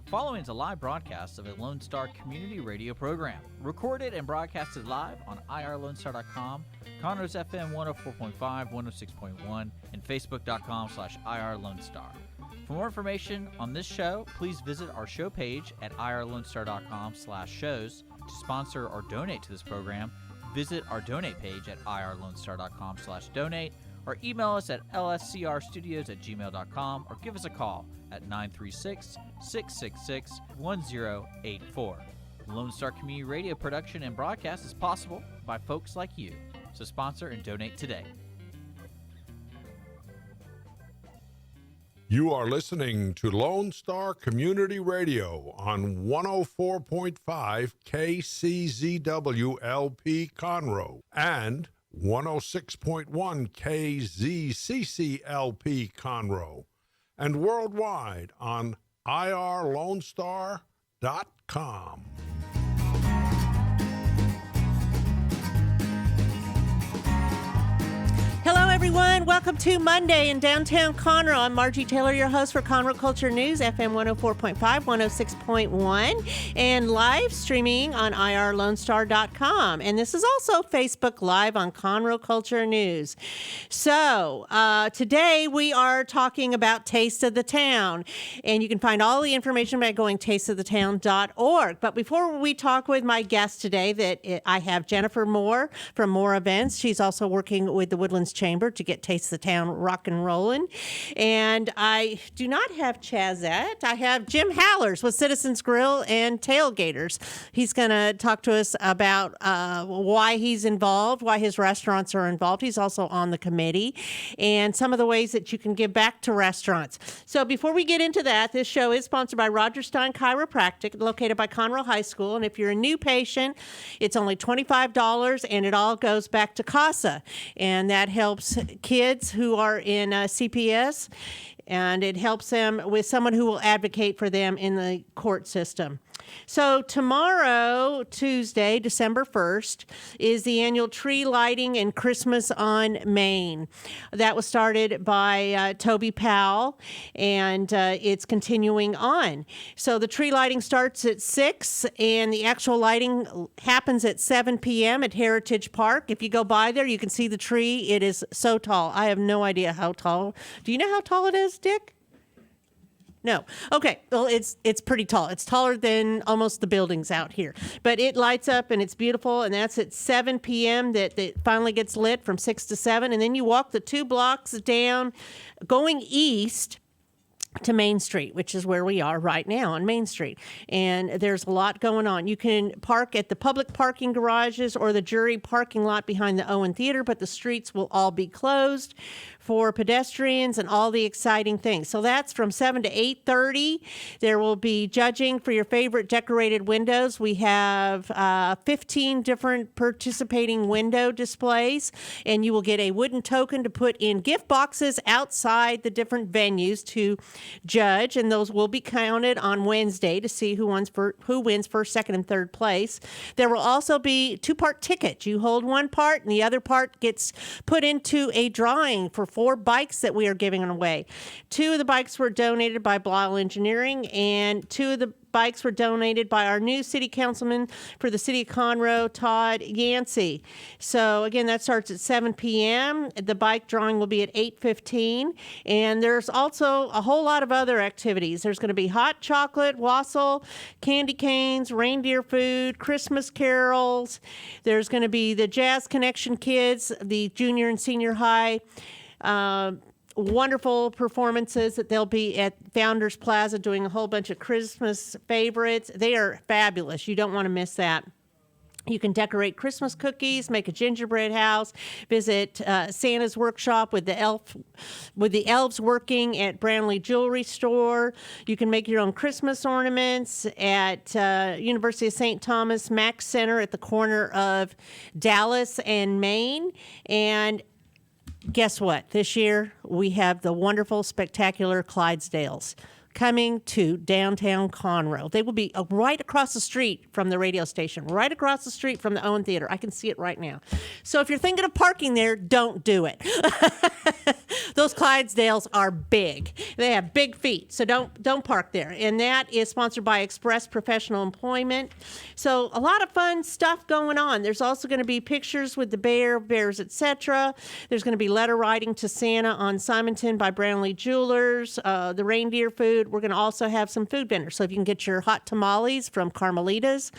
The following is a live broadcast of a Lone Star community radio program, recorded and broadcasted live on irlonestar.com, Conroe's FM 104.5, 106.1, and facebook.com/irlonestar. For more information on this show, please visit our show page at irlonestar.com/shows. To sponsor or donate to this program, visit our donate page at irlonestar.com/donate, or email us at lscrstudios@gmail.com, or give us a call at 936-666-1084. Lone Star Community Radio production and broadcast is possible by folks like you. So sponsor and donate today. You are listening to Lone Star Community Radio on 104.5 KCZW LP Conroe and 106.1 KZCC LP Conroe, and worldwide on irlonestar.com. Hello, everyone. Welcome to Monday in downtown Conroe. I'm Margie Taylor, your host for Conroe Culture News, FM 104.5, 106.1, and live streaming on irlonestar.com. And this is also Facebook Live on Conroe Culture News. So today we are talking about Taste of the Town, and you can find all the information by going tasteofthetown.org. But before we talk with my guest today, I have Jennifer Moore from Moore Events. She's also working with the Woodlands Chamber to get Taste of the Town rock and rolling. And I do not have Chazette. I have Jim Hallers with Citizens Grill and Tailgaters. He's going to talk to us about why he's involved, why his restaurants are involved. He's also on the committee, and some of the ways that you can give back to restaurants. So before we get into that, this show is sponsored by Roger Stein Chiropractic, located by Conroe High School. And if you're a new patient, it's only $25, and it all goes back to CASA. And that helps kids who are in CPS, and it helps them with someone who will advocate for them in the court system. So tomorrow, Tuesday, December 1st, is the annual tree lighting and Christmas on Main. That was started by Toby Powell, and it's continuing on. So the tree lighting starts at 6, and the actual lighting happens at 7 p.m. at Heritage Park. If you go by there, you can see the tree. It is so tall. I have no idea how tall. Do you know how tall it is, Dick? No. Okay. Well, it's pretty tall. It's taller than almost the buildings out here. But it lights up, and it's beautiful, and that's at 7 p.m. that it finally gets lit from 6 to 7. And then you walk the 2 blocks down going east to Main Street, which is where we are right now on Main Street. And there's a lot going on. You can park at the public parking garages or the jury parking lot behind the Owen Theater, but the streets will all be closed for pedestrians and all the exciting things. So that's from 7 to 8:30. There will be judging for your favorite decorated windows. We have 15 different participating window displays, and you will get a wooden token to put in gift boxes outside the different venues to judge, and those will be counted on Wednesday to see who wins first, second, and third place. There will also be 2-part tickets. You hold one part, and the other part gets put into a drawing for 4 bikes that we are giving away. 2 of the bikes were donated by Blau Engineering, and 2 of the bikes were donated by our new city councilman for the city of Conroe, Todd Yancey. So again, that starts at 7 p.m. The bike drawing will be at 8:15, and there's also a whole lot of other activities. There's going to be hot chocolate, wassail, candy canes, reindeer food, Christmas carols. There's going to be the Jazz Connection kids, the junior and senior high wonderful performances that they'll be at Founders Plaza doing a whole bunch of Christmas favorites. They are fabulous. You don't want to miss that. You can decorate Christmas cookies, make a gingerbread house, visit Santa's workshop with the elves working at Brownlee Jewelry Store. You can make your own Christmas ornaments at University of St. Thomas Mack Center at the corner of Dallas and Main. And guess what? This year we have the wonderful, spectacular Clydesdales. coming to downtown Conroe. They will be right across the street from the radio station, right across the street from the Owen Theater. I can see it right now. So if you're thinking of parking there, don't do it. Those Clydesdales are big. They have big feet, so don't park there. And that is sponsored by Express Professional Employment. So a lot of fun stuff going on. There's also going to be pictures with the bears, etc. There's going to be letter writing to Santa on Simonton by Brownlee Jewelers, the reindeer food. We're going to also have some food vendors. So if you can get your hot tamales from Carmelita's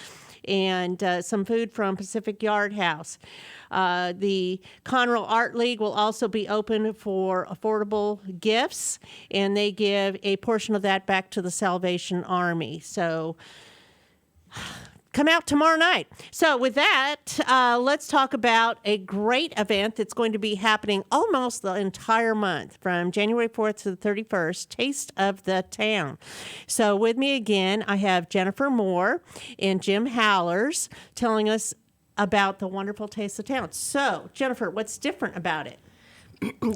and some food from Pacific Yard House. The Conroe Art League will also be open for affordable gifts, and they give a portion of that back to the Salvation Army. So come out tomorrow night. So with that, let's talk about a great event that's going to be happening almost the entire month from January 4th to the 31st, Taste of the Town. So with me again, I have Jennifer Moore and Jim Howlers telling us about the wonderful Taste of Town. So, Jennifer, what's different about it?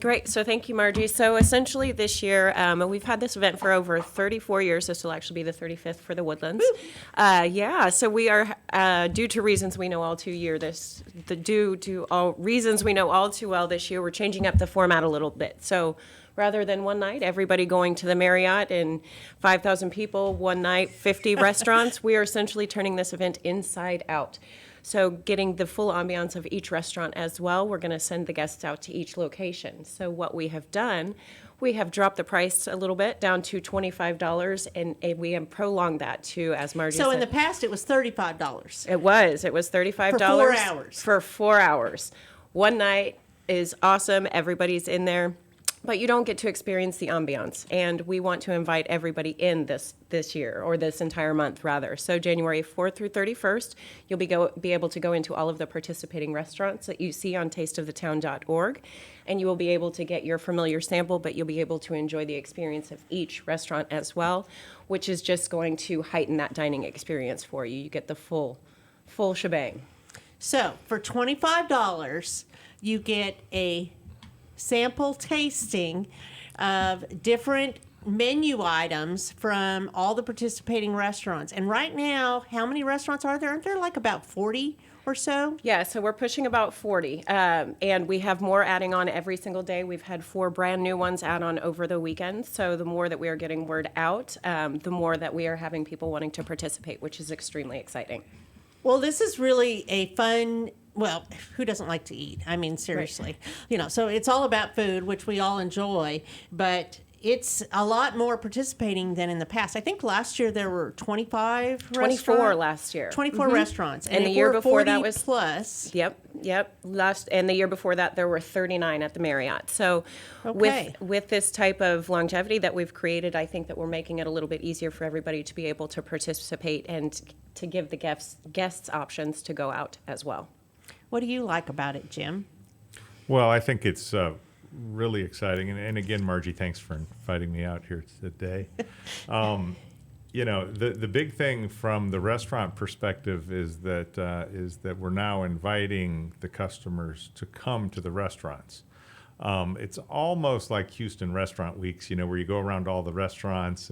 Great. So thank you, Margie. So essentially this year, we've had this event for over 34 years. This will actually be the 35th for the Woodlands. So we are, due to reasons we know all too well this year, we're changing up the format a little bit. So rather than one night, everybody going to the Marriott and 5,000 people, one night, 50 restaurants, we are essentially turning this event inside out. So getting the full ambiance of each restaurant as well, we're going to send the guests out to each location. So what we have done, we have dropped the price a little bit down to $25, and we have prolonged that to, as Margie said. So in the past, it was $35. It was $35. For 4 hours. For 4 hours. One night is awesome. Everybody's in there. But you don't get to experience the ambiance, and we want to invite everybody in this year, or this entire month, rather. So January 4th through 31st, you'll be able to go into all of the participating restaurants that you see on tasteofthetown.org, and you will be able to get your familiar sample, but you'll be able to enjoy the experience of each restaurant as well, which is just going to heighten that dining experience for you. You get the full shebang. So for $25, you get a sample tasting of different menu items from all the participating restaurants. And right now, how many restaurants are there? Aren't there like about 40 or so? Yeah, so we're pushing about 40. And we have more adding on every single day. We've had 4 brand new ones add on over the weekend. So the more that we are getting word out, the more that we are having people wanting to participate, which is extremely exciting. Well, this is really a fun, well, who doesn't like to eat? I mean, seriously. Right. So it's all about food, which we all enjoy, but it's a lot more participating than in the past. I think last year there were 24 last year. 24 restaurants. And the year before that was plus. Yep. And the year before that there were 39 at the Marriott. So with this type of longevity that we've created, I think that we're making it a little bit easier for everybody to be able to participate and to give the guests options to go out as well. What do you like about it, Jim? Well, I think it's really exciting. And again, Margie, thanks for inviting me out here today. The big thing from the restaurant perspective is that we're now inviting the customers to come to the restaurants. It's almost like Houston Restaurant Weeks, where you go around all the restaurants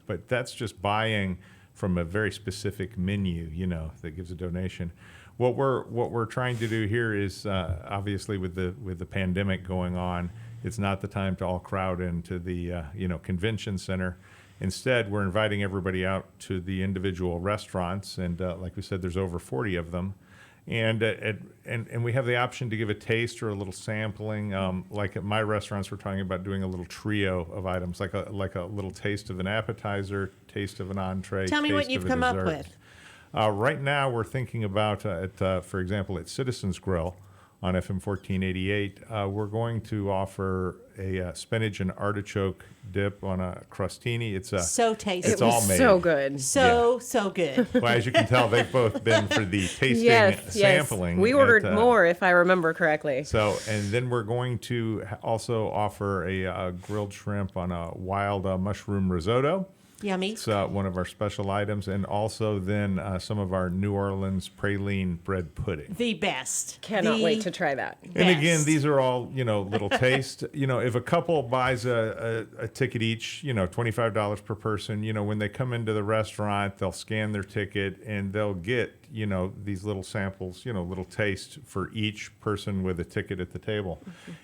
but that's just buying from a very specific menu, that gives a donation. What we're trying to do here is obviously with the pandemic going on, it's not the time to all crowd into the convention center. Instead, we're inviting everybody out to the individual restaurants, and like we said, there's over 40 of them, and we have the option to give a taste or a little sampling. Like at my restaurants, we're talking about doing a little trio of items, like a little taste of an appetizer, taste of an entree. Tell me what you've come up with. Right now, we're thinking about, for example, at Citizens Grill on FM 1488, we're going to offer a spinach and artichoke dip on a crostini. It's so tasty. It was so good. So good. Well, as you can tell, they've both been for the tasting sampling. Yes. We ordered more, if I remember correctly. So, and then we're going to also offer a grilled shrimp on a wild mushroom risotto. Yummy. It's one of our special items, and also then some of our New Orleans praline bread pudding. The best. Cannot wait to try that. And again, these are all, little taste. If a couple buys a ticket each, $25 per person, when they come into the restaurant, they'll scan their ticket and they'll get, these little samples, little taste for each person with a ticket at the table.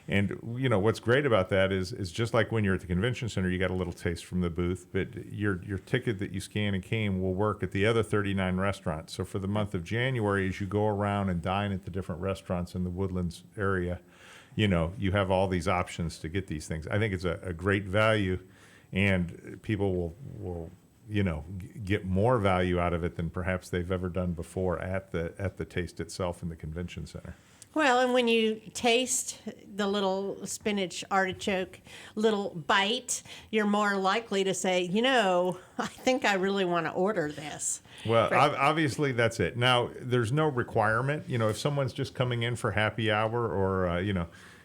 And, what's great about that is just like when you're at the convention center, you got a little taste from the booth, but your ticket that you scan and came will work at the other 39 restaurants. So for the month of January, as you go around and dine at the different restaurants in the Woodlands area, you have all these options to get these things. I think it's a great value, and people will get more value out of it than perhaps they've ever done before at the taste itself in the convention center. Well, and when you taste the little spinach artichoke little bite, you're more likely to say, I think I really want to order this. Well, obviously that's it. Now, there's no requirement. If someone's just coming in for happy hour or,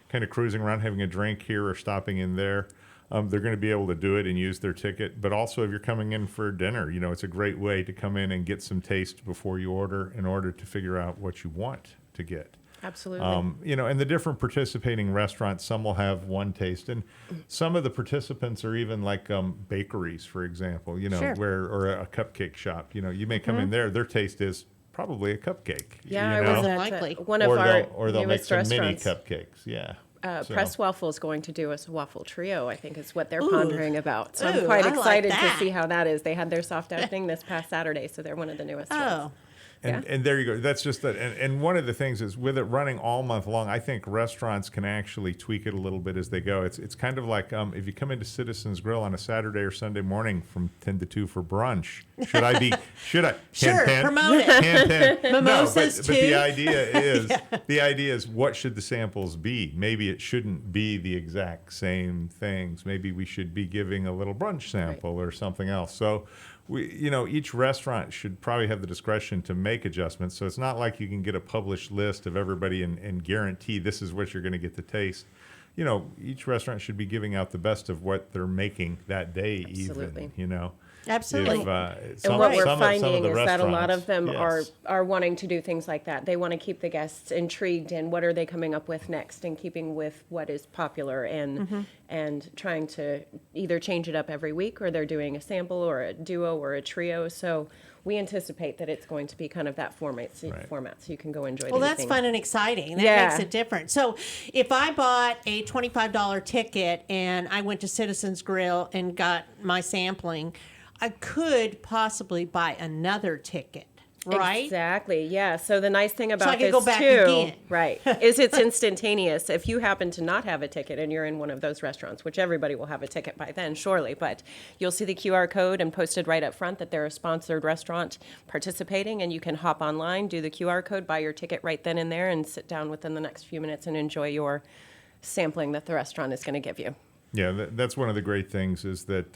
kind of cruising around, having a drink here or stopping in there, they're going to be able to do it and use their ticket. But also, if you're coming in for dinner, it's a great way to come in and get some taste before you order in order to figure out what you want to get. Absolutely. And the different participating restaurants, some will have one taste, and some of the participants are even like bakeries, for example, Sure. or a cupcake shop. You may come in there, their taste is probably a cupcake. Yeah, I was at Likely. one of our they'll make newest some mini restaurants. cupcakes. Yeah. Press Waffle is going to do us a waffle trio, I think is what they're Ooh. pondering about. So I'm Ooh, quite I like excited that. to see how that is. They had their soft opening this past Saturday, so they're one of the newest ones. Oh, And there you go. That's just that. And one of the things is with it running all month long, I think restaurants can actually tweak it a little bit as they go. It's kind of like if you come into Citizens Grill on a Saturday or Sunday morning from 10 to 2 for brunch. Should I? Sure, Hint, hint. promote it. Hint, hint. Mimosas, but too. the idea is what should the samples be? Maybe it shouldn't be the exact same things. Maybe we should be giving a little brunch sample or something else. So each restaurant should probably have the discretion to make adjustments. So it's not like you can get a published list of everybody and guarantee this is what you're going to get to taste. Each restaurant should be giving out the best of what they're making that day. Absolutely. Even, absolutely. And what we're finding is that a lot of them yes. are wanting to do things like that. They want to keep the guests intrigued in what are they coming up with next, and keeping with what is popular, and trying to either change it up every week, or they're doing a sample or a duo or a trio. So we anticipate that it's going to be kind of that format, so you can go enjoy. Well, the that's evening. fun and exciting. That Yeah. makes it different. So if I bought a $25 ticket and I went to Citizens Grill and got my sampling, I could possibly buy another ticket, right? Exactly. Yeah. So the nice thing about I could this go back too, again. right, is it's instantaneous. If you happen to not have a ticket and you're in one of those restaurants, which everybody will have a ticket by then, surely, but you'll see the QR code and posted right up front that they're a sponsored restaurant participating, and you can hop online, do the QR code, buy your ticket right then and there, and sit down within the next few minutes and enjoy your sampling that the restaurant is going to give you. Yeah, that's one of the great things is that,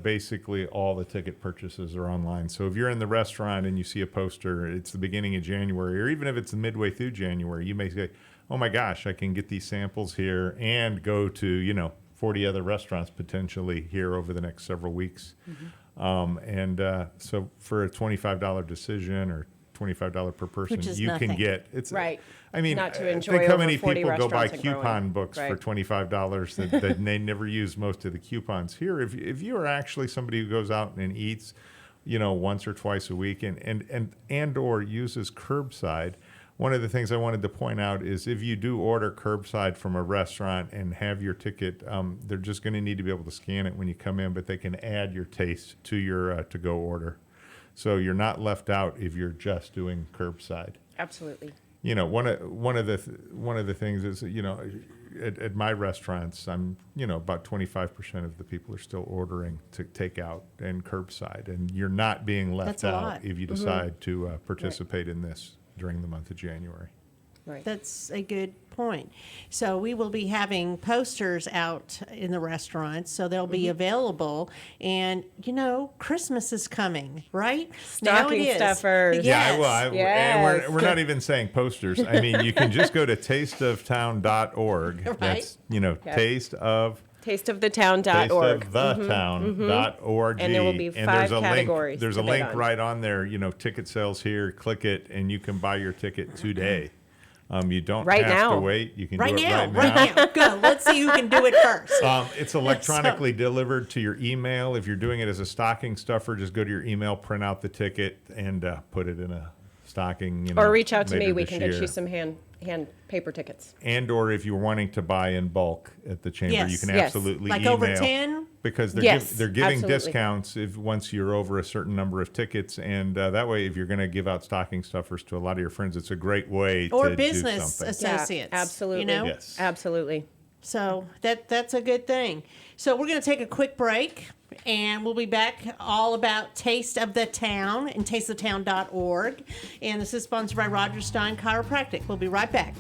basically all the ticket purchases are online. So if you're in the restaurant and you see a poster, it's the beginning of January, or even if it's midway through January, you may say, oh my gosh, I can get these samples here and go to, 40 other restaurants potentially here over the next several weeks. So for a $25 decision or $25 per person, Which is you nothing. can get it's Right. I mean, Not to enjoy think how over many 40 people go buy restaurants and growing. coupon books for Right. $25 that they never use most of the coupons. Here, if you are actually somebody who goes out and eats, once or twice a week and or uses curbside, one of the things I wanted to point out is if you do order curbside from a restaurant and have your ticket, they're just going to need to be able to scan it when you come in, but they can add your taste to your to-go order. So you're not left out if you're just doing curbside. Absolutely. One of the things is, at my restaurants, I'm, about 25% of the people are still ordering to take out and curbside, and you're not being left That's a out lot. if you decide to participate in this during the month of January. Right. That's a good point. So we will be having posters out in the restaurants, so they'll be available. And Christmas is coming, right? Now it Stocking is. stuffers. Yes. And Yes. we're not even saying posters. I mean, you can just go to tasteoftown.org. Right. That's taste of Tasteofthetown.org. Tasteofthetown.org. And there will be 5 categories. There's a to bid link on. right on there, ticket sales here. Click it, and you can buy your ticket today. You don't Right have now. to wait. You can Right do it now, right now. Go. Let's see who can do it first. It's electronically delivered to your email. If you're doing it as a stocking stuffer, just go to your email, print out the ticket, and put it in a stocking. Or reach out to me. later We this can get year. you some hand paper tickets. And or if you're wanting to buy in bulk at the chamber, Yes. you can Yes. absolutely Like email. over 10? Because they're, Yes, they're giving absolutely. discounts once you're over a certain number of tickets. And that way, if you're going to give out stocking stuffers to a lot of your friends, it's a great way Or to business do something. associates. Absolutely. Yes. Absolutely. So that's a good thing. So we're going to take a quick break, and we'll be back all about Taste of the Town and tasteofthetown.org. And this is sponsored by Roger Stein Chiropractic. We'll be right back.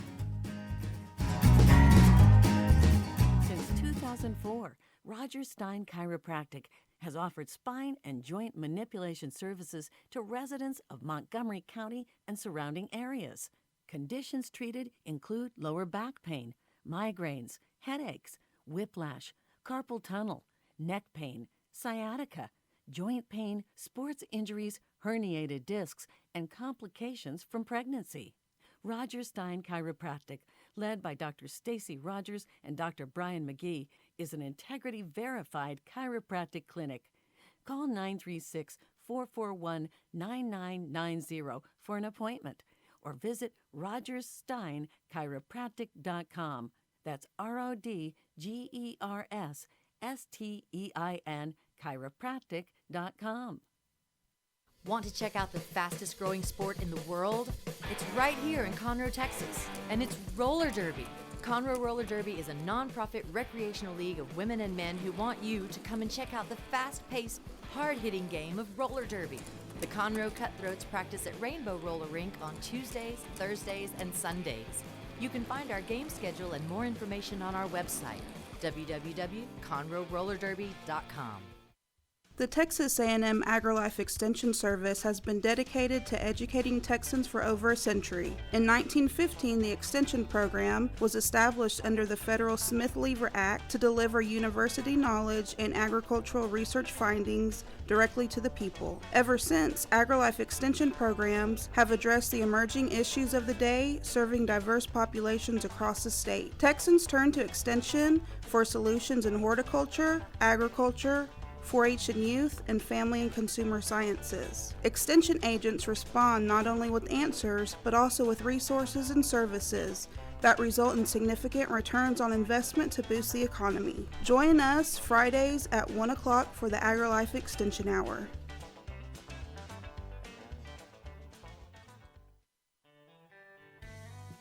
Since 2004, Roger Stein Chiropractic has offered spine and joint manipulation services to residents of Montgomery County and surrounding areas. Conditions treated include lower back pain, migraines, headaches, whiplash, carpal tunnel, neck pain, sciatica, joint pain, sports injuries, herniated discs, and complications from pregnancy. Roger Stein Chiropractic, led by Dr. Stacy Rogers and Dr. Brian McGee, is an integrity-verified chiropractic clinic. Call 936-441-9990 for an appointment or visit rogerssteinchiropractic.com. That's RODGERSSTEIN chiropractic.com. Want to check out the fastest growing sport in the world? It's right here in Conroe, Texas, and it's roller derby. Conroe Roller Derby is a non-profit recreational league of women and men who want you to come and check out the fast-paced, hard-hitting game of roller derby. The Conroe Cutthroats practice at Rainbow Roller Rink on Tuesdays, Thursdays, and Sundays. You can find our game schedule and more information on our website, www.conroerollerderby.com. The Texas A&M AgriLife Extension Service has been dedicated to educating Texans for over a century. In 1915, the Extension Program was established under the federal Smith-Lever Act to deliver university knowledge and agricultural research findings directly to the people. Ever since, AgriLife Extension programs have addressed the emerging issues of the day, serving diverse populations across the state. Texans turn to Extension for solutions in horticulture, agriculture, 4-H and youth, and family and consumer sciences. Extension agents respond not only with answers, but also with resources and services that result in significant returns on investment to boost the economy. Join us Fridays at 1 o'clock for the AgriLife Extension Hour.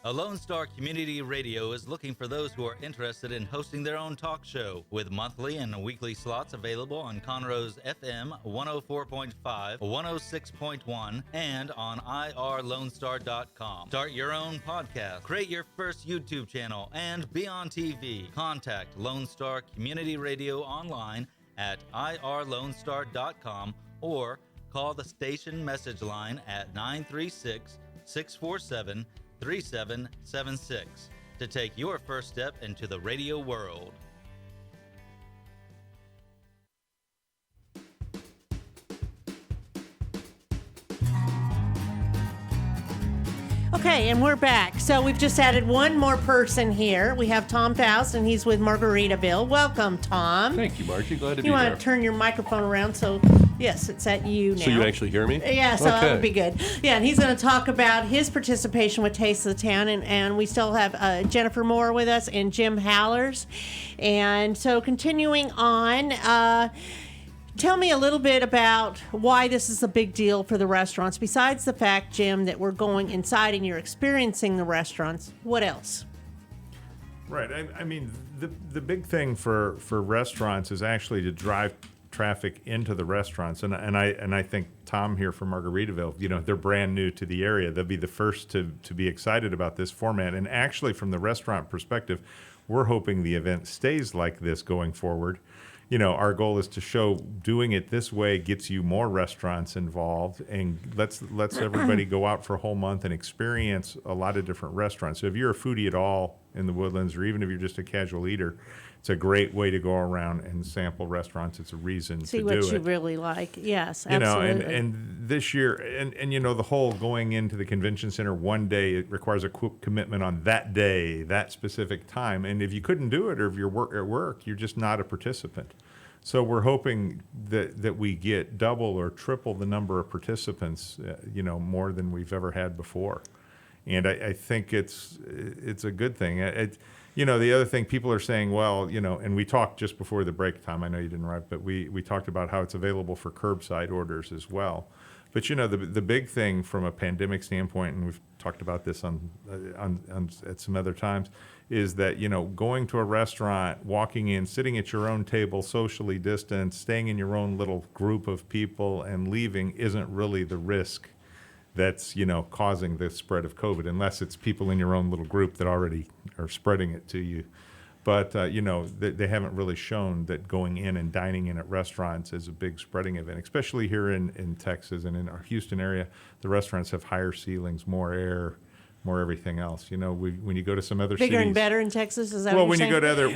A Lone Star Community Radio is looking for those who are interested in hosting their own talk show, with monthly and weekly slots available on Conroe's FM 104.5, 106.1, and on irlonestar.com. Start your own podcast, create your first YouTube channel, and be on TV. Contact Lone Star Community Radio online at irlonestar.com or call the station message line at 936-647-3776 to take your first step into the radio world. Okay, and we're back. So we've just added one more person here. We have Tom Faust, and he's with Margaritaville. Welcome, Tom. Thank you, Margie. Glad to be You here. want to turn your microphone around so, yes, it's at you now. So you actually hear me? Yeah, so Okay. that would be good. Yeah, and he's going to talk about his participation with Taste of the Town, and we still have Jennifer Moore with us and Jim Hallers. And so continuing on, tell me a little bit about why this is a big deal for the restaurants. Besides the fact, Jim, that we're going inside and you're experiencing the restaurants, what else? Right. I mean, the big thing for restaurants is actually to drive traffic into the restaurants. And I think Tom here from Margaritaville, they're brand new to the area. They'll be the first to be excited about this format. And actually, from the restaurant perspective, we're hoping the event stays like this going forward. Our goal is to show doing it this way gets you more restaurants involved and lets everybody go out for a whole month and experience a lot of different restaurants. So if you're a foodie at all in the Woodlands, or even if you're just a casual eater, It's a great way to go around and sample restaurants. It's a reason See to what do you it. really like. Yes, You know, absolutely. and this year, and you know, the whole going into the convention center one day, it requires a quick commitment on that day, that specific time. And if you couldn't do it, or if you're at work, you're just not a participant. So we're hoping that we get double or triple the number of participants, you know, more than we've ever had before. And I think it's a good thing. You know, the other thing people are saying, well, you know, and we talked just before the break time, I know you didn't write, but we talked about how it's available for curbside orders as well. But, you know, the big thing from a pandemic standpoint, and we've talked about this on at some other times, is that, you know, going to a restaurant, walking in, sitting at your own table, socially distanced, staying in your own little group of people and leaving isn't really the risk that's, you know, causing the spread of COVID, unless it's people in your own little group that already are spreading it to you. But, you know, they haven't really shown that going in and dining in at restaurants is a big spreading event, especially here in Texas and in our Houston area. The restaurants have higher ceilings, more air, more everything else. You know, when you go to some other Bigger cities, and better in Texas, is that well, what when you're you go saying? to other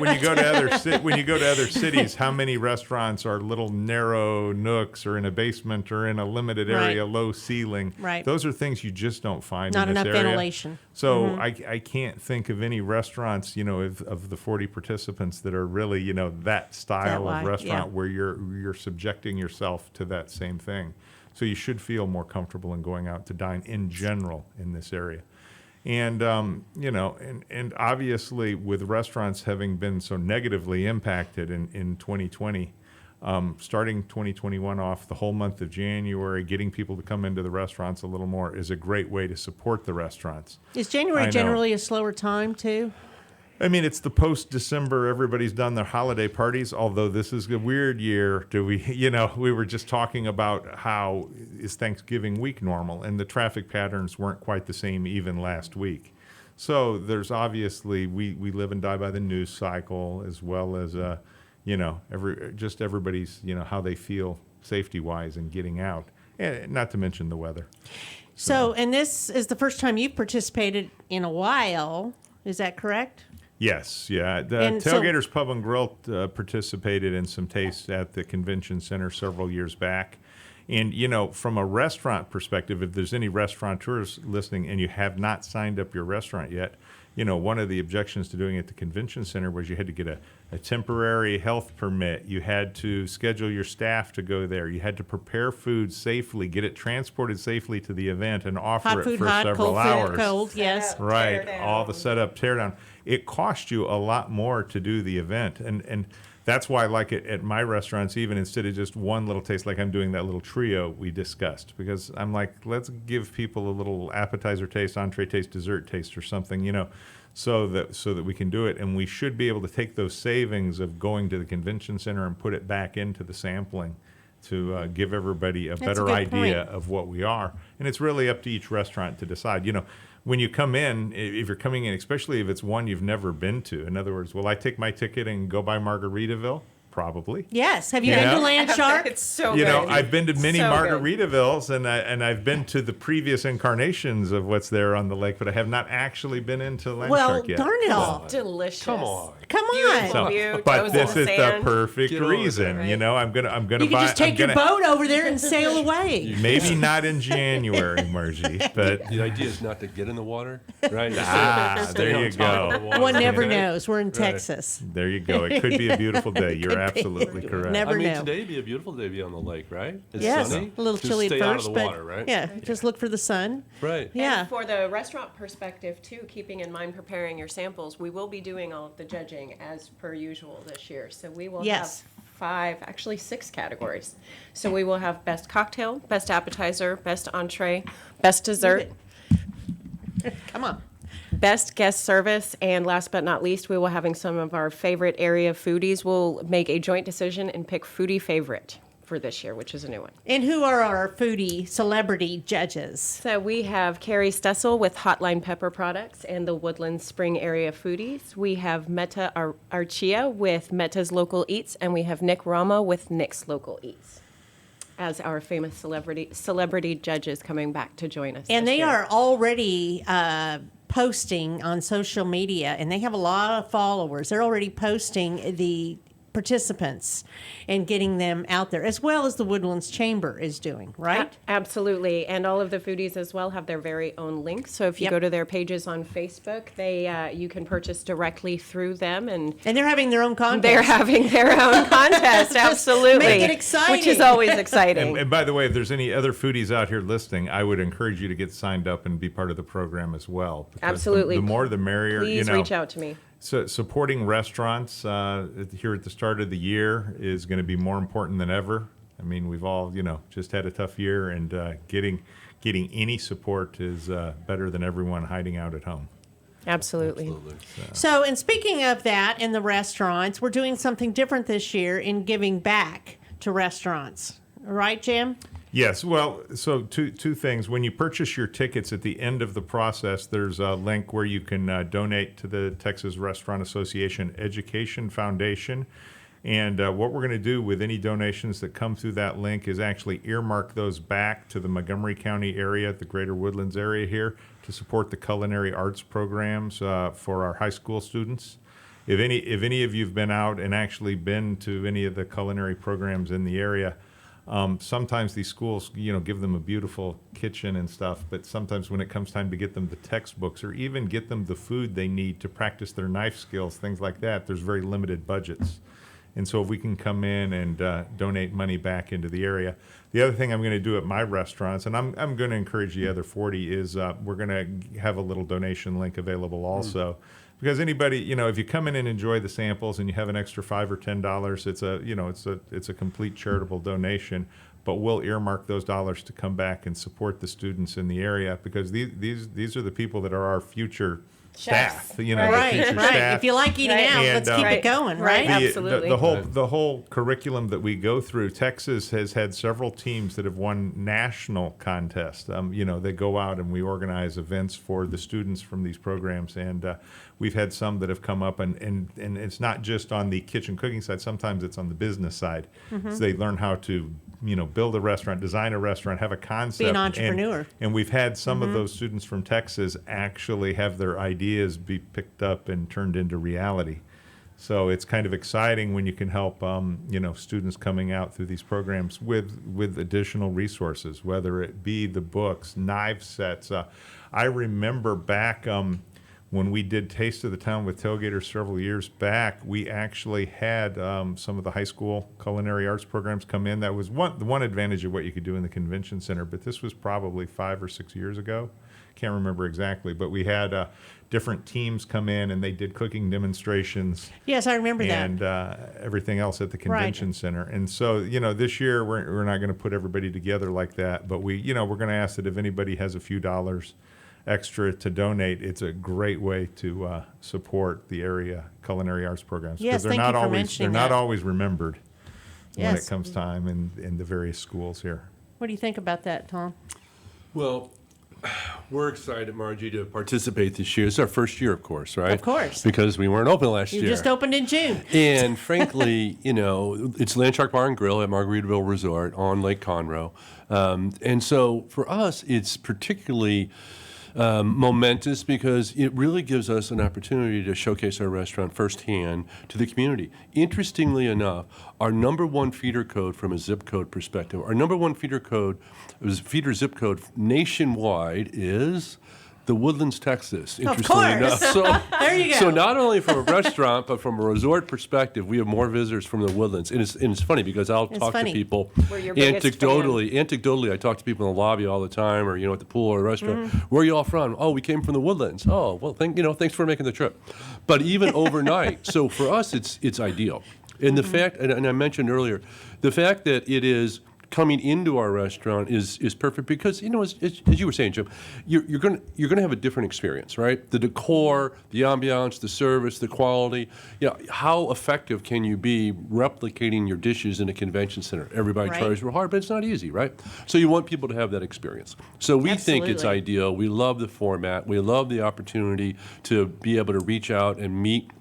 when you go to other cities, how many restaurants are little narrow nooks or in a basement or in a limited area, Right. low ceiling? Right. Those are things you just don't find Not in this enough area. ventilation. So I can't think of any restaurants, you know, of the 40 participants that are really, you know, that style wide, of restaurant yeah. where you're subjecting yourself to that same thing. So you should feel more comfortable in going out to dine in general in this area. And, you know, and obviously with restaurants having been so negatively impacted in 2020, starting 2021 off, the whole month of January, getting people to come into the restaurants a little more is a great way to support the restaurants. Is I January know. generally a slower time, too? I mean, it's the post-December, everybody's done their holiday parties, although this is a weird year. You know, we were just talking about how is Thanksgiving week normal, and the traffic patterns weren't quite the same even last week. So there's obviously, we live and die by the news cycle, as well as, you know, everybody's, you know, how they feel safety-wise and getting out, and not to mention the weather. So, and this is the first time you've participated in a while. Is that correct? Yes, yeah. The And so- Tailgaters Pub and Grill participated in some tastes at the convention center several years back. And, you know, from a restaurant perspective, if there's any restaurateurs listening and you have not signed up your restaurant yet, you know, one of the objections to doing it at the convention center was you had to get a temporary health permit. You had to schedule your staff to go there. You had to prepare food safely, get it transported safely to the event, and offer Hot it food for hot, several cold hours. food cold, yes. Right, Tear all the down. setup, tear down. It cost you a lot more to do the event, and that's why, like at my restaurants, even instead of just one little taste, like I'm doing that little trio we discussed, because I'm like, let's give people a little appetizer taste, entree taste, dessert taste, or something, you know, so that we can do it, and we should be able to take those savings of going to the convention center and put it back into the sampling to give everybody a a better good idea point. of what we are. And it's really up to each restaurant to decide. You know, when you come in, if you're coming in, especially if it's one you've never been to, in other words, will I take my ticket and go by Margaritaville? Probably. Yes. Have you Yeah. been to Landshark? It's so You good. know, I've been to many So good. Margaritavilles, and I've been to the previous incarnations of what's there on the lake, but I have not actually been into Landshark Well, yet. darn it all. Delicious. Come on. Come on. Beautiful. So, View, but toes this in is the the sand. perfect Get over reason. there. You know, I'm gonna You buy. can just take your boat over there and sail away. Maybe not in January, Margie, but The idea is not to get in the water, right? there you go. One never knows. We're in Texas. There you go. It could be a beautiful day. You're Could be. absolutely correct. Never I mean, know. today would be a beautiful day to be on the lake, right? It's Yes, sunny. a little Just chilly at stay first, out of the but water, right? yeah, just look for the sun. Right. Yeah. And for the restaurant perspective too, keeping in mind preparing your samples, we will be doing all of the judging as per usual this year. So we will Yes. have 6 categories. So we will have best cocktail, best appetizer, best entree, best dessert, Come on. best guest service, and last but not least, we will having some of our favorite area foodies will make a joint decision and pick foodie favorite for this year, which is a new one. And who are our foodie celebrity judges? So we have Carrie Stessel with Hotline Pepper Products and the Woodlands Spring Area Foodies. We have Meta Archia with Meta's Local Eats, and we have Nick Rama with Nick's Local Eats. as our famous celebrity judges coming back to join us. And this they year. are already posting on social media, and they have a lot of followers. They're already posting the participants and getting them out there, as well as the Woodlands Chamber is doing, right? Absolutely. And all of the foodies as well have their very own links. So if you Yep. go to their pages on Facebook, you can purchase directly through them. And And they're having their own contest. they're having their own contest. Absolutely. Make it exciting. Which is always exciting. And by the way, if there's any other foodies out here listening, I would encourage you to get signed up and be part of the program as well. Because Absolutely. The more the merrier. Please reach out to me. So supporting restaurants here at the start of the year is going to be more important than ever. I mean, we've all, just had a tough year, and getting any support is better than everyone hiding out at home. Absolutely. So, and speaking of that in the restaurants, we're doing something different this year in giving back to restaurants. Right, Jim? Yes, well, so two things. When you purchase your tickets at the end of the process, there's a link where you can donate to the Texas Restaurant Association Education Foundation. And what we're going to do with any donations that come through that link is actually earmark those back to the Montgomery County area, the greater Woodlands area here, to support the culinary arts programs for our high school students. If any of you have been out and actually been to any of the culinary programs in the area, sometimes these schools, give them a beautiful kitchen and stuff, but sometimes when it comes time to get them the textbooks or even get them the food they need to practice their knife skills, things like that, there's very limited budgets. And so if we can come in and donate money back into the area. The other thing I'm going to do at my restaurants, and I'm going to encourage the other 40, is we're going to have a little donation link available also. Because anybody, if you come in and enjoy the samples and you have an extra $5 or $10, it's a complete charitable donation. But we'll earmark those dollars to come back and support the students in the area, because these are the people that are our future staff. The Right. future staff. If you like eating out, And, let's keep it going, right? Absolutely. The whole curriculum that we go through, Texas has had several teams that have won national contests. They go out and we organize events for the students from these programs, and we've had some that have come up, and it's not just on the kitchen cooking side. Sometimes it's on the business side. So they learn how to build a restaurant, design a restaurant, have a concept. Be an entrepreneur. And we've had some of those students from Texas actually have their ideas be picked up and turned into reality. So it's kind of exciting when you can help, students coming out through these programs with additional resources, whether it be the books, knife sets. I remember back when we did Taste of the Town with Tailgaters several years back, we actually had some of the high school culinary arts programs come in. That was the one advantage of what you could do in the convention center, but this was probably 5 or 6 years ago. Can't remember exactly, but we had different teams come in and they did cooking demonstrations. Yes, I remember that. And everything else at the convention center. And so, this year we're not going to put everybody together like that, but we're going to ask that if anybody has a few dollars extra to donate, it's a great way to support the area culinary arts programs, Yes, they're thank not you for always mentioning not that. always remembered when Yes. it comes time in the various schools here. What do you think about that, Tom? Well, we're excited, Margie, to participate this year. It's our first year, of course, right? Of course. Because we weren't open last You year. just opened in June. And frankly, it's Landshark Bar and Grill at Margaritaville Resort on Lake Conroe. And so for us, it's particularly momentous because it really gives us an opportunity to showcase our restaurant firsthand to the community. Interestingly enough, our number one feeder code from a zip code perspective, our number one feeder zip code nationwide is the Woodlands, Texas, interestingly enough. So, There you go. So not only from a restaurant, but from a resort perspective, we have more visitors from the Woodlands. And it's funny because I'll talk funny. to people We're your biggest anecdotally, I talk to people in the lobby all the time, or at the pool or a restaurant. Where are you all from? Oh, we came from the Woodlands. Oh, well, thanks for making the trip. But even overnight, so for us, it's ideal. And the fact, and I mentioned earlier, the fact that it is coming into our restaurant is perfect because as you were saying, Jim, you're gonna have a different experience, right? The decor, the ambiance, the service, the quality. How effective can you be replicating your dishes in a convention center? Everybody Right. tries real hard, but it's not easy, right? So you want people to have that experience. So we think it's Absolutely. ideal. We love the format. We love the opportunity to be able to reach out and meet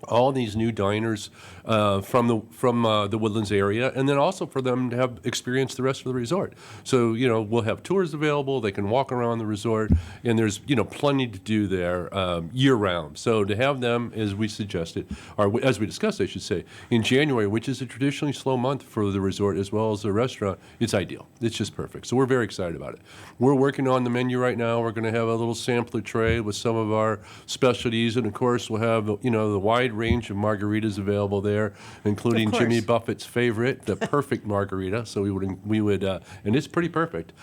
all these new diners from the Woodlands area, and then also for them to have experienced the rest of the resort. So, we'll have tours available. They can walk around the resort, and there's, plenty to do there year round. So to have them, as we suggested, or as we discussed, I should say, in January, which is a traditionally slow month for the resort as well as the restaurant, it's ideal. It's just perfect. So we're very excited about it. We're working on the menu right now. We're going to have a little sampler tray with some of our specialties, and of course we'll have, the wide range of margaritas available there, including Jimmy Buffett's favorite, the perfect margarita. So we would, and it's pretty perfect.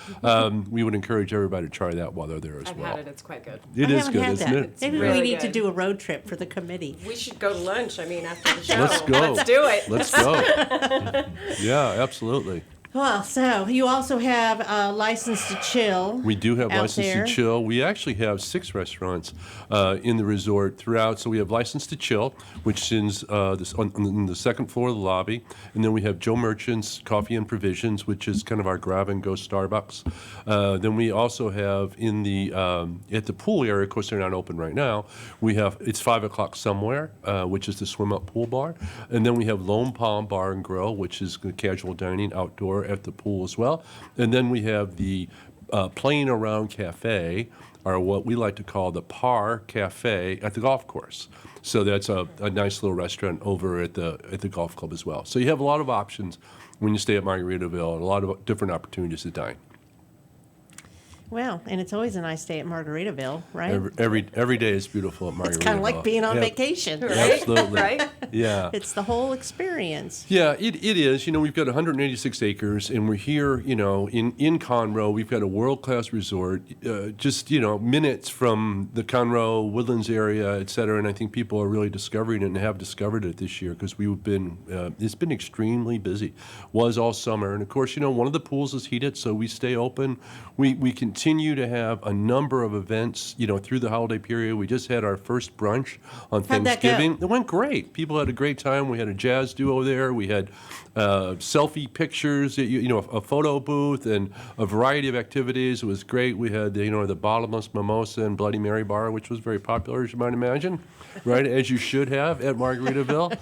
We would encourage everybody to try that while they're there as well. I've had it. It's quite good. It is good, isn't it? Maybe really we need to good. do a road trip for the committee. We should go to lunch. After the show. Let's go. Let's do it. Let's go. Yeah, absolutely. Well, so you also have License to Chill. We do have out License there. to Chill. We actually have 6 restaurants in the resort throughout. So we have License to Chill, which is on the second floor of the lobby. And then we have Joe Merchant's Coffee and Provisions, which is kind of our grab-and-go Starbucks. Then we also have in the at the pool area, of course they're not open right now, it's 5 o'clock somewhere, which is the swim-up pool bar. And then we have Lone Palm Bar and Grill, which is casual dining outdoor at the pool as well. And then we have the Playing Around Cafe, or what we like to call the Par Cafe at the golf course. So that's a nice little restaurant over at the golf club as well. So you have a lot of options when you stay at Margaritaville, and a lot of different opportunities to dine. Well, and it's always a nice day at Margaritaville, right? Every day is beautiful at Margaritaville. It's kind of like being on Yeah, vacation. Absolutely. Right? Yeah. It's the whole experience. Yeah, it is. We've got 186 acres, and we're here, in Conroe. We've got a world-class resort, just, minutes from the Conroe, Woodlands area, et cetera, and I think people are really discovering it and have discovered it this year because it's been extremely busy. Was all summer, and of course, one of the pools is heated, so we stay open. We continue to have a number of events, through the holiday period. We just had our first brunch on How'd that go? Thanksgiving. It went great. People had a great time. We had a jazz duo there. We had selfie pictures, a photo booth, and a variety of activities. It was great. We had, the bottomless mimosa and Bloody Mary bar, which was very popular, as you might imagine, right? As you should have at Margaritaville.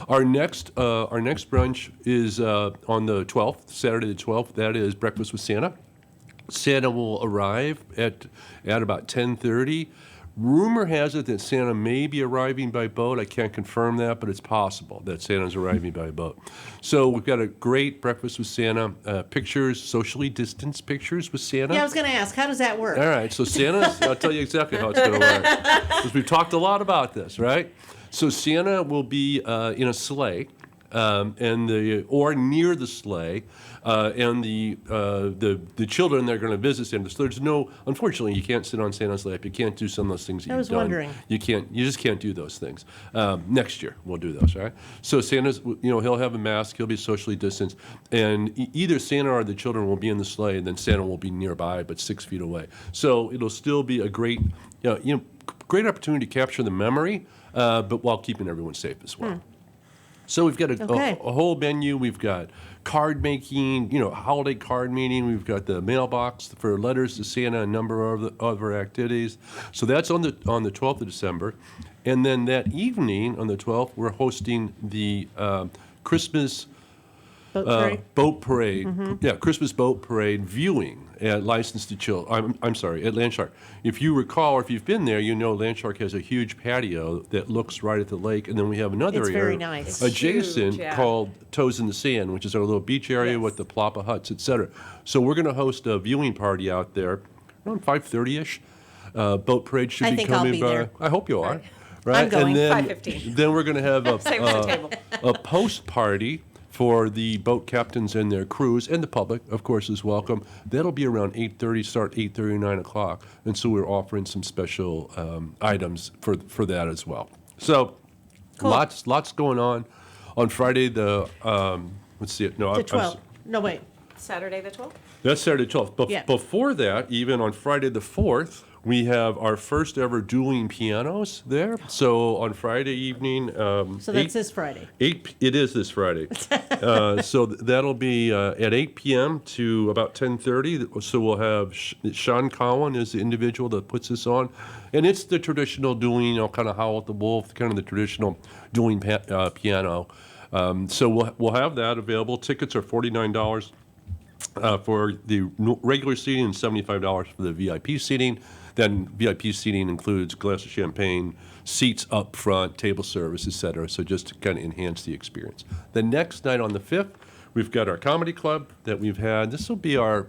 Our next brunch is on the 12th, Saturday the 12th. That is Breakfast with Santa. Santa will arrive at about 10:30. Rumor has it that Santa may be arriving by boat. I can't confirm that, but it's possible that Santa's arriving by boat. So we've got a great Breakfast with Santa, pictures, socially distanced pictures with Santa. Yeah, I was going to ask, how does that work? All right, so I'll tell you exactly how it's going to work, because we've talked a lot about this, right? So Santa will be in a sleigh, or near the sleigh, and the children they're going to visit Santa. So there's unfortunately, you can't sit on Santa's lap. You can't do some of those things that you've done. wondering. You just can't do those things. Next year we'll do those, right? So Santa's, he'll have a mask. He'll be socially distanced, and either Santa or the children will be in the sleigh, and then Santa will be nearby, but 6 feet away. So it'll still be a great, great opportunity to capture the memory, but while keeping everyone safe as well. So we've got a whole menu. We've got card making, holiday card meeting. We've got the mailbox for letters to Santa, a number of other activities. So that's on the 12th of December. And then that evening on the 12th, we're hosting the Christmas boat parade. Yeah, Christmas boat parade viewing at License to Chill. I'm sorry, at Landshark. If you recall, or if you've been there, Landshark has a huge patio that looks right at the lake, and then we have another It's area very nice. adjacent Huge, yeah. called Toes in the Sand, which is our little beach area with the plappa huts, etc. So we're going to host a viewing party out there around 5:30ish. Boat parade should I be think I'll coming be by. there. I hope you are. Right. Right? I'm going. And then, 5:15. then we're going to have Same at the table. a post party for the boat captains and their crews, and the public, of course, is welcome. That'll be around 8:30, start 8:30, 9 o'clock. And so we're offering some special items for that as well. So Cool. lots going on. On Friday, let's see it. No, The 12th. No, wait. Saturday the 12th? that's Saturday the 12th. Yeah. Before that, even on Friday the 4th, We have our first ever dueling pianos there. So on Friday evening, So that's this Friday. It is this Friday. So that'll be at 8 p.m. to about 10:30. So we'll have Sean Cowan is the individual that puts this on, and it's the traditional dueling, kind of Howl at the Wolf, kind of the traditional dueling piano. So we'll have that available. Tickets are $49 for the regular seating and $75 for the VIP seating. Then VIP seating includes glass of champagne, seats up front, table service, etc. So just to kind of enhance the experience. The next night on the 5th, we've got our comedy club that we've had. This will be our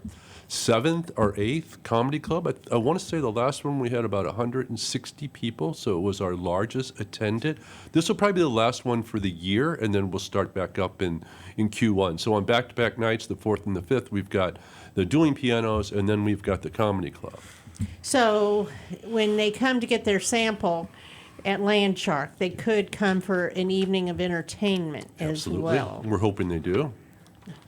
7th or 8th comedy club. I want to say the last one we had about 160 people, so it was our largest attended. This will probably be the last one for the year, and then we'll start back up in Q1. So on back-to-back nights, the 4th and the 5th, we've got the dueling pianos, and then we've got the comedy club. So when they come to get their sample at Landshark, they could come for an evening of entertainment as well. We're hoping they do.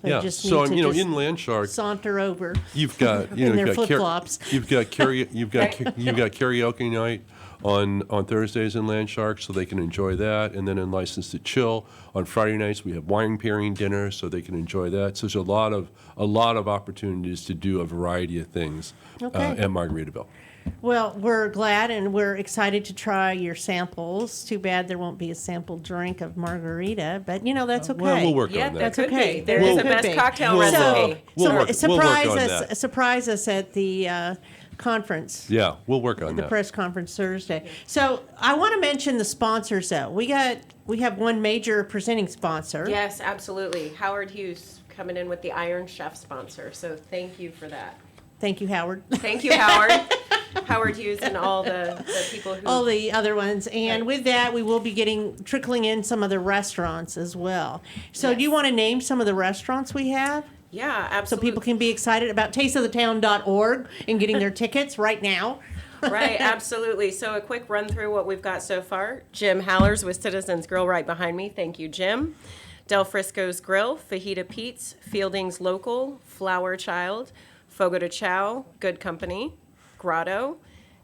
They yeah. just So need to just in Landshark, saunter over. you've got in their you've got flip-flops. you've got karaoke night on Thursdays in Landshark, so they can enjoy that, and then in License to Chill on Friday nights we have wine pairing dinner, so they can enjoy that. So there's a lot of opportunities to do a variety of things Okay. at Margaritaville. Well, we're glad and we're excited to try your samples. Too bad there won't be a sample drink of margarita, but that's okay. Well, we'll work Yeah, on that that. That's could okay. be. There That is a could best be. cocktail We'll recipe. We'll work surprise on us! that. Surprise us at the conference. Yeah, we'll work on The that. press conference Thursday. So I want to mention the sponsors, though. We have one major presenting sponsor. Yes, absolutely. Howard Hughes coming in with the Iron Chef sponsor. So thank you for that. Thank you, Howard. Thank you, Howard. Howard Hughes and all the people who... All the other ones. And Right. with that, we will be trickling in some of the restaurants as well. So do you want to name some of the restaurants we have? Yeah, So absolutely. people can be excited about tasteofthetown.org and getting their tickets right now. Right, absolutely. So a quick run through what we've got so far. Jim Haller's with Citizens Grill right behind me. Thank you, Jim. Del Frisco's Grill, Fajita Pete's, Fielding's Local, Flower Child, Fogo de Chao, Good Company, Grotto,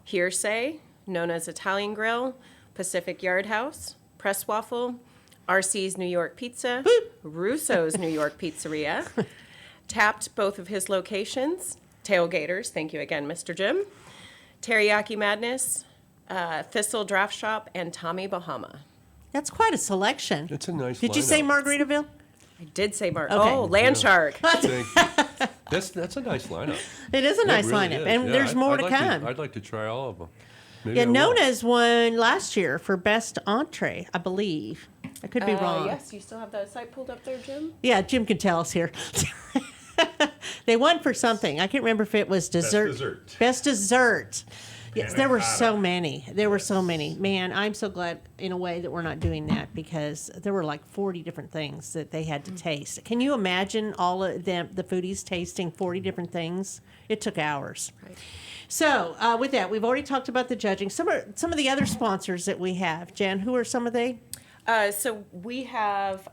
Hearsay, Nona's Italian Grill, Pacific Yard House, Press Waffle, RC's New York Pizza, Russo's New York Pizzeria, tapped both of his locations, Tailgaters, thank you again, Mr. Jim, Teriyaki Madness, Thistle Draft Shop, and Tommy Bahama. That's quite a selection. It's a nice Did you say lineup. Margaritaville? I did say Mark. Okay. Oh, Landshark. Thank you. That's a nice lineup. It is a nice It really lineup, is. and Yeah, there's more I'd to like come. I'd like to try all of them. Maybe Yeah, I will. Nona's won last year for best entree, I believe. I could be wrong. Yes, you still have that site pulled up there, Jim? Yeah, Jim can tell us here. They won for something. I can't remember if it was dessert. dessert. Best dessert. Yes, there were Panna so cotta. many. There were so many. Man, I'm so glad in a way that we're not doing that because there were like 40 different things that they had to taste. Can you imagine all of them, the foodies tasting 40 different things? It took hours. Right. So with that, we've already talked about the judging. Some of the other sponsors that we have. Jan, who are some of they? So we have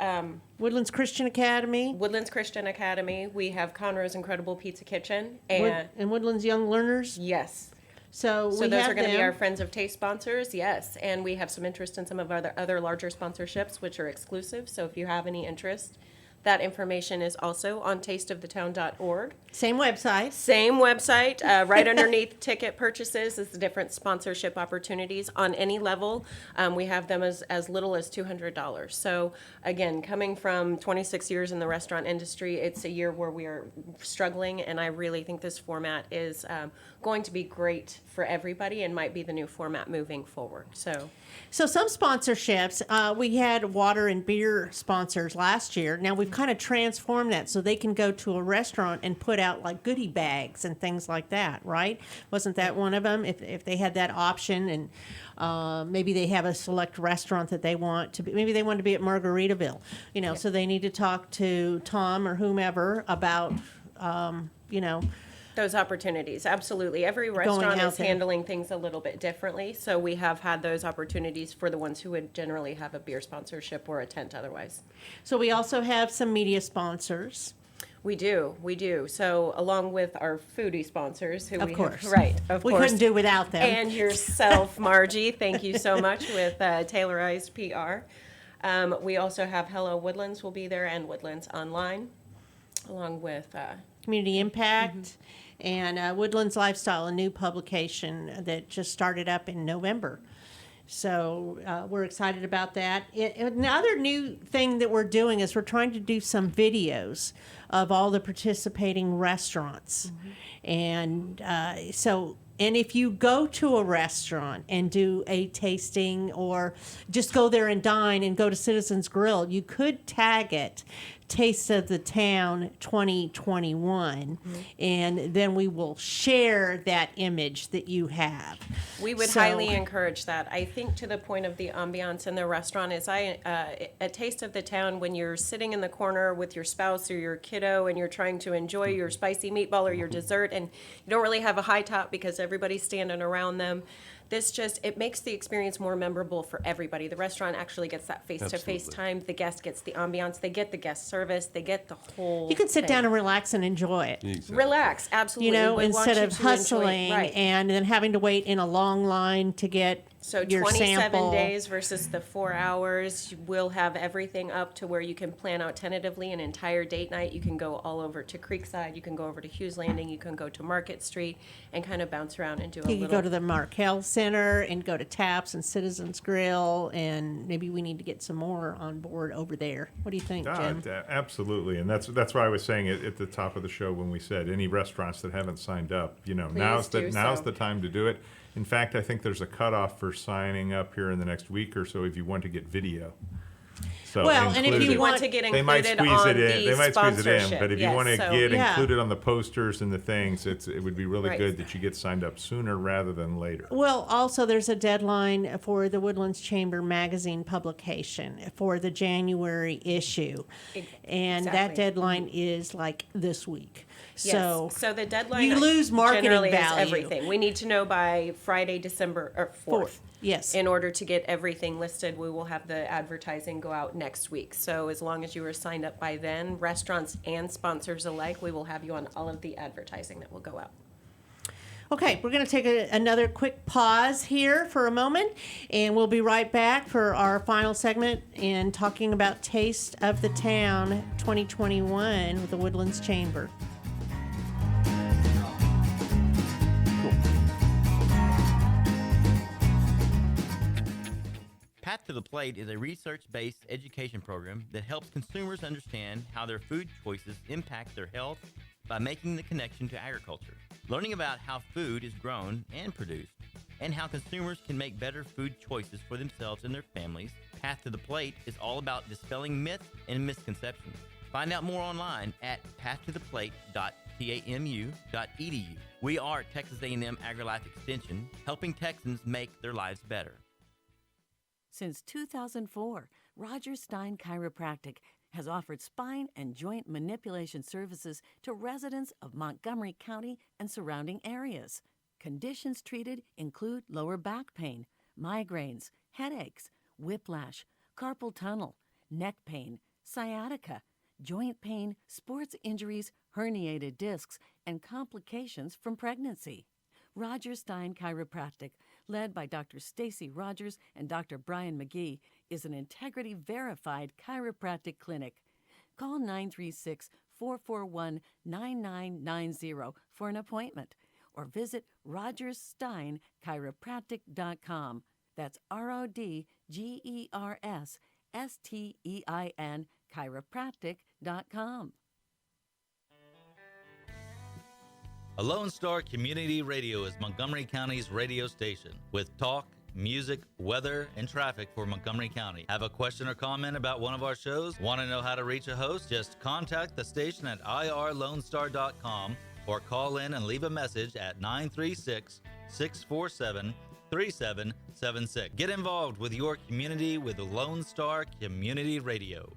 Woodlands Christian Academy. Woodlands Christian Academy. We have Conroe's Incredible Pizza Kitchen. And And Woodlands Young Learners. yes. So So we those have are going to be them. our Friends of Taste sponsors, yes. And we have some interest in some of our other larger sponsorships, which are exclusive. So if you have any interest, that information is also on tasteofthetown.org. Same website. Same website, right underneath ticket purchases is the different sponsorship opportunities on any level. We have them as little as $200. So again, coming from 26 years in the restaurant industry, it's a year where we are struggling, and I really think this format is going to be great for everybody and might be the new format moving forward. So some sponsorships, we had water and beer sponsors last year. Now we've kind of transformed that so they can go to a restaurant and put out like goodie bags and things like that, right? Wasn't that one of them? If they had that option, and maybe they have a select restaurant that they want to be, maybe they want to be at Margaritaville, so they need to talk to Tom or whomever about, those opportunities, absolutely. Every restaurant out is there. handling things a little bit differently. So we have had those opportunities for the ones who would generally have a beer sponsorship or a tent otherwise. So we also have some media sponsors. We do. So along with our foodie sponsors, who Of we course. have, right, of We course, couldn't do without them. and yourself, Margie, thank you so much with Tailorized PR. We also have Hello Woodlands will be there, and Woodlands Online, along with Community Impact and Woodlands Lifestyle, a new publication that just started up in November. So we're excited about that. Another new thing that we're doing is we're trying to do some videos of all the participating restaurants. And and if you go to a restaurant and do a tasting or just go there and dine and go to Citizens Grill, you could tag it Taste of the Town 2021, and then we will share that image that you have. We would highly encourage that. I think to the point of the ambiance in the restaurant is a Taste of the Town, when you're sitting in the corner with your spouse or your kiddo and you're trying to enjoy your spicy meatball or your dessert, and you don't really have a high top because everybody's standing around them. It makes the experience more memorable for everybody. The restaurant actually gets that face-to-face time. The guest gets the ambiance. They get the guest service. They get the whole You can sit thing. down and relax and enjoy it. Exactly. Relax, absolutely. You know, We want instead you of to enjoy it. hustling Right. and then having to wait in a long line to get So your 27 sample. days versus the 4 hours. We'll have everything up to where you can plan out tentatively an entire date night. You can go all over to Creekside. You can go over to Hughes Landing. You can go to Market Street and kind of bounce around and do a You little. could go to the Markel Center and go to Taps and Citizens Grill, and maybe we need to get some more on board over there. What do you think, Jim? Absolutely, and that's why I was saying it at the top of the show when we said any restaurants that haven't signed up, now's do so. the time to do it. In fact, I think there's a cutoff for signing up here in the next week or so if you want to get video. So Well, and if included. you want to get They might included squeeze on it in. the They might squeeze it in, sponsorship. but if you Yes, want to so- get Yeah. included on the posters and the things, it would be really Right. good that you get signed up sooner rather than later. Well, also there's a deadline for the Woodlands Chamber magazine publication for the January issue, and that Exactly. deadline is like this week. Yes. So the deadline you lose marketing generally value. is everything. We need to know by Friday, December 4th. Yes. In order to get everything listed, we will have the advertising go out next week. So as long as you are signed up by then, restaurants and sponsors alike, we will have you on all of the advertising that will go out. Okay, we're going to take another quick pause here for a moment, and we'll be right back for our final segment in talking about Taste of the Town 2021 with the Woodlands Chamber. Path to the Plate is a research-based education program that helps consumers understand how their food choices impact their health by making the connection to agriculture. Learning about how food is grown and produced, and how consumers can make better food choices for themselves and their families, Path to the Plate is all about dispelling myths and misconceptions. Find out more online at pathtotheplate.tamu.edu. We are Texas A&M AgriLife Extension, helping Texans make their lives better. Since 2004, Stein Chiropractic has offered spine and joint manipulation services to residents of Montgomery County and surrounding areas. Conditions treated include lower back pain, migraines, headaches, whiplash, carpal tunnel, neck pain, sciatica, joint pain, sports injuries, herniated discs, and complications from pregnancy. Stein Chiropractic, led by Dr. Stacy Rogers and Dr. Brian McGee, is an integrity-verified chiropractic clinic. Call 936-441-9990 for an appointment, or visit RogersSteinChiropractic.com. That's RODGERSSTEIN chiropractic.com. A Lone Star Community Radio is Montgomery County's radio station with talk, music, weather, and traffic for Montgomery County. Have a question or comment about one of our shows? Want to know how to reach a host? Just contact the station at irlonestar.com or call in and leave a message at 936-647-3776. Get involved with your community with Lone Star Community Radio.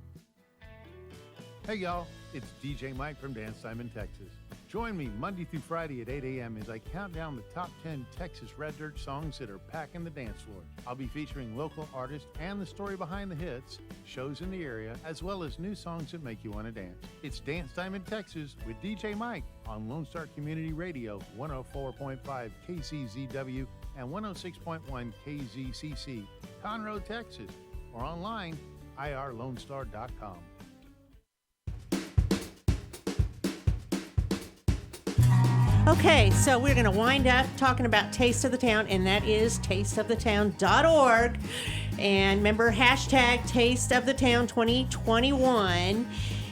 Hey y'all, it's DJ Mike from Stein, Texas. Join me Monday through Friday at 8 a.m. as I count down the top 10 Texas Red Dirt songs that are packing the dance floor. I'll be featuring local artists and the story behind the hits, shows in the area, as well as new songs that make you want to dance. It's Dance Time in Texas with DJ Mike on Lone Star Community Radio, 104.5 KCZW and 106.1 KZCC, Conroe, Texas, or online, irlonestar.com. Okay, so we're going to wind up talking about Taste of the Town, and that is tasteofthetown.org. And remember, hashtag Taste of the Town 2021.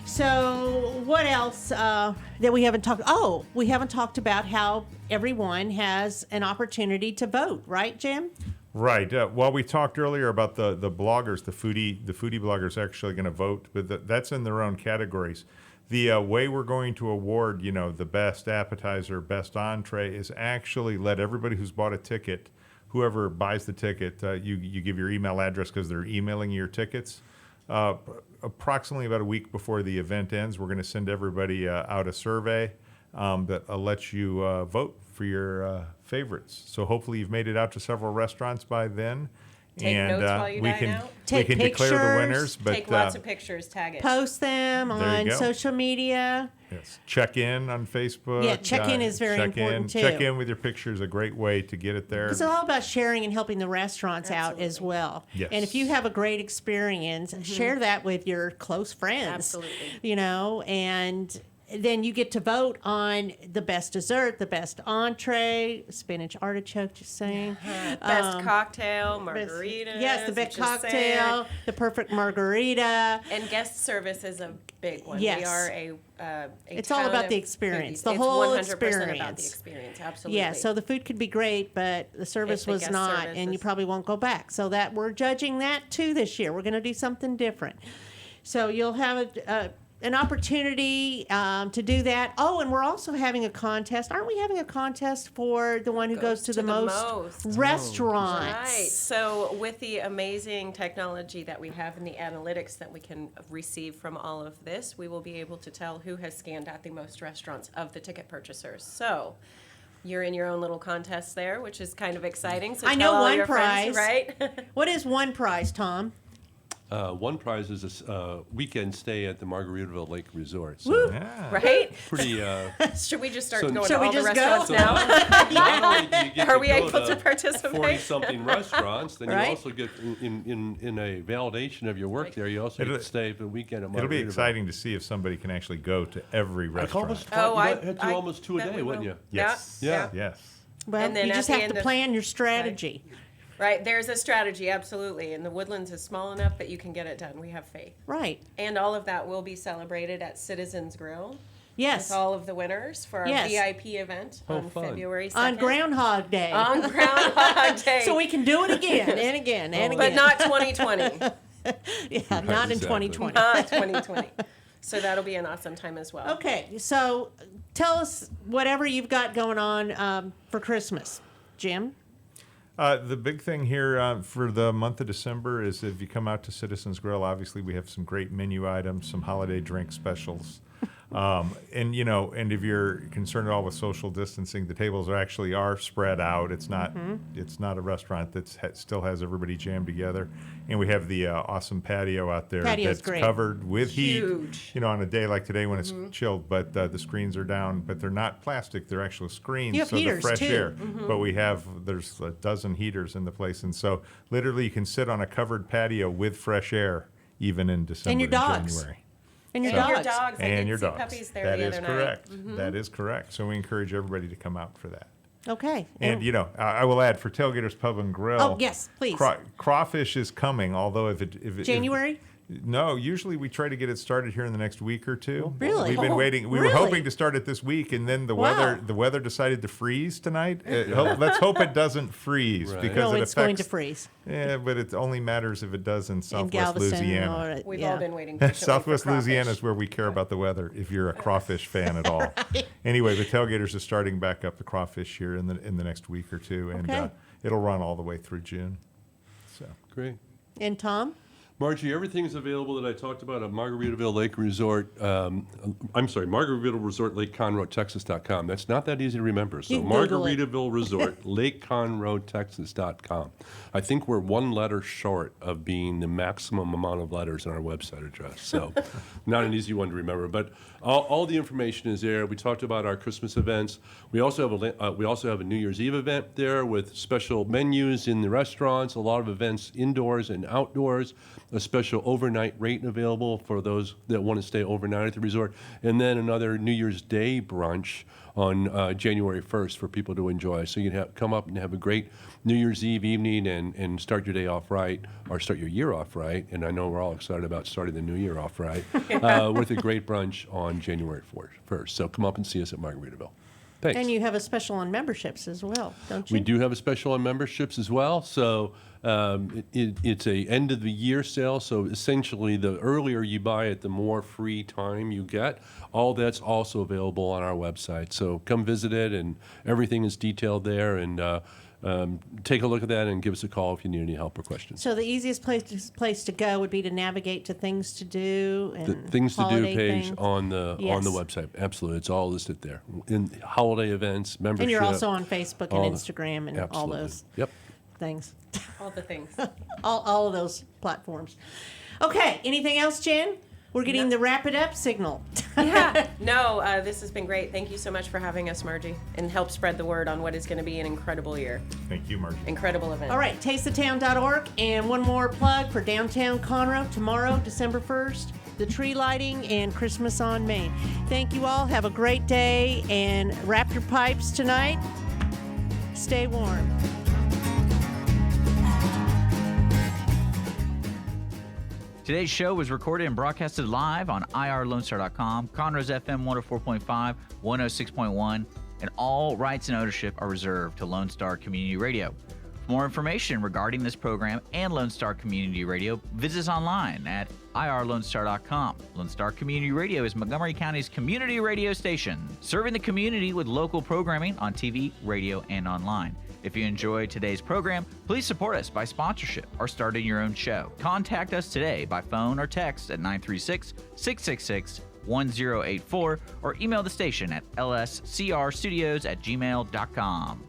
So what else that we haven't talked? Oh, we haven't talked about how everyone has an opportunity to vote, right, Jim? Right. Well, we talked earlier about the bloggers, the foodie bloggers actually going to vote, but that's in their own categories. The way we're going to award, the best appetizer, best entree is actually let everybody who's bought a ticket, whoever buys the ticket, you give your email address because they're emailing your tickets. Approximately about a week before the event ends, we're going to send everybody out a survey that lets you vote for your favorites. So hopefully you've made it out to several restaurants by then. Take notes while you dine out. We can declare the winners. But, take lots of pictures, tag it. Post them on social media. Yes. Check in on Facebook. Yeah, check-in is very important, too. Check in with your pictures, a great way to get it there. It's all about sharing and helping the restaurants out as well. Yes. And if you have a great experience, share that with your close friends. Absolutely. And then you get to vote on the best dessert, the best entree, spinach artichoke, just saying. Best cocktail, margarita. Yes, the best cocktail, the perfect margarita. And guest service is a big one. Yes. We are a it's all about the experience, the whole experience. It's 100% about the experience, absolutely. Yeah, so the food could be great, but the service the was guest not, service and you is- probably won't go back. So that we're judging that too this year. We're going to do something different. So you'll have an opportunity to do that. Oh, and we're also having a contest. Aren't we having a contest for the one who goes to the most restaurants? Right. So with the amazing technology that we have and the analytics that we can receive from all of this, we will be able to tell who has scanned at the most restaurants of the ticket purchasers. So you're in your own little contest there, which is kind of exciting. So I tell know all one your prize. friends, right? What is one prize, Tom? One prize is a weekend stay at the Margaritaville Lake Resort. So Woo! Right? pretty. Should we just start So- going Shall to we all the just go? restaurants So now? not only do you get Are to we go able to participate? 40-something restaurants, then Right. you also get in a validation of your work there. You also get to stay for the weekend at Margaritaville. It'll be exciting to see if somebody can actually go to every Like restaurant. almost, Oh, you I- might have to I almost 2 a bet day, we wouldn't will. you? Yes. Yeah. Yes. Well, And then you at just the have end to of- plan your strategy. Right, there's a strategy, absolutely. And the Woodlands is small enough that you can get it done. We have faith. Right. And all of that will be celebrated at Citizens Grill Yes. with all of the winners for our Yes. VIP event on fun. February 2nd. On Groundhog Day. On Groundhog Day. So we can do it again and again and again. but not 2020. Yeah, not in Exactly. 2020. Not 2020. So that'll be an awesome time as well. Okay, so tell us whatever you've got going on for Christmas, Jim. The big thing here for the month of December is if you come out to Citizens Grill, obviously we have some great menu items, some holiday drink specials. And if you're concerned at all with social distancing, the tables are spread out. It's not a restaurant that still has everybody jammed together. And we have the awesome patio out there Patio's that's great. covered with Huge. heat. On a day like today when it's chilled, but the screens are down, but they're not plastic; they're actual screens, You have so heaters, the fresh too. air. But there's a dozen heaters in the place, and so literally you can sit on a covered patio with fresh air even in December And your dogs. January. And your And dogs. your dogs. I And did your see dogs. puppies there That the is other correct. night. That is correct. So we encourage everybody to come out for that. Okay. And I will add for Tailgaters Pub and Grill. Oh, yes, please. Crawfish is coming. Although if January? No, usually we try to get it started here in the next week or two. Really? We've been Oh, waiting. We were really? hoping to start it this week, and then the weather decided to freeze tonight. Let's hope it doesn't freeze Right. because No, it it's affects. going to freeze. Yeah, but it only matters if it does in In Southwest Galveston. Louisiana. We've yeah. all been waiting patiently Southwest for crawfish. Louisiana is where we care about the weather. If you're a crawfish fan at all. Anyway, the Tailgaters is starting back up the crawfish here in the next week or two, and Okay. it'll run all the way through June. So Great. And Tom? Margie, everything's available that I talked about at Margaritaville Lake Resort. Margaritaville Resort, Lake Conroe, Texas.com. That's not that easy to remember. So Margaritaville Resort, Lake Conroe, Texas.com. I think we're one letter short of being the maximum amount of letters on our website address. So not an easy one to remember. But all the information is there. We talked about our Christmas events. We also have a New Year's Eve event there with special menus in the restaurants, a lot of events indoors and outdoors. A special overnight rate available for those that want to stay overnight at the resort, and then another New Year's Day brunch on January 1st for people to enjoy. So you can come up and have a great New Year's Eve evening and start your day off right, or start your year off right. And I know we're all excited about starting the new year off right with a great brunch on January 1st. So come up and see us at Margaritaville. Thanks. And you have a special on memberships as well, don't you? We do have a special on memberships as well. So it's a end of the year sale. So essentially, the earlier you buy it, the more free time you get. All that's also available on our website. So come visit it, and everything is detailed there. And take a look at that and give us a call if you need any help or questions. So the easiest place to go would be to navigate to things to do and The things to do holiday page things. on the website. Absolutely, it's all listed there. In holiday events, membership. And you're also on Facebook and all Instagram and all absolutely. those Yep. things. All the things. all of those platforms. Okay, anything else, Jen? We're getting the wrap it up signal. Yeah. No, this has been great. Thank you so much for having us, Margie, and help spread the word on what is going to be an incredible year. Thank you, Margie. Incredible event. All right, tastethetown.org, and one more plug for downtown Conroe tomorrow, December 1st, the tree lighting and Christmas on Main. Thank you all. Have a great day, and wrap your pipes tonight. Stay warm. Today's show was recorded and broadcasted live on irlonestar.com, Conroe's FM 104.5, 106.1, and all rights and ownership are reserved to Lone Star Community Radio. For more information regarding this program and Lone Star Community Radio, visit us online at irlonestar.com. Lone Star Community Radio is Montgomery County's community radio station, serving the community with local programming on TV, radio, and online. If you enjoyed today's program, please support us by sponsorship or starting your own show. Contact us today by phone or text at 936-666-1084 or email the station at lscrstudios@gmail.com.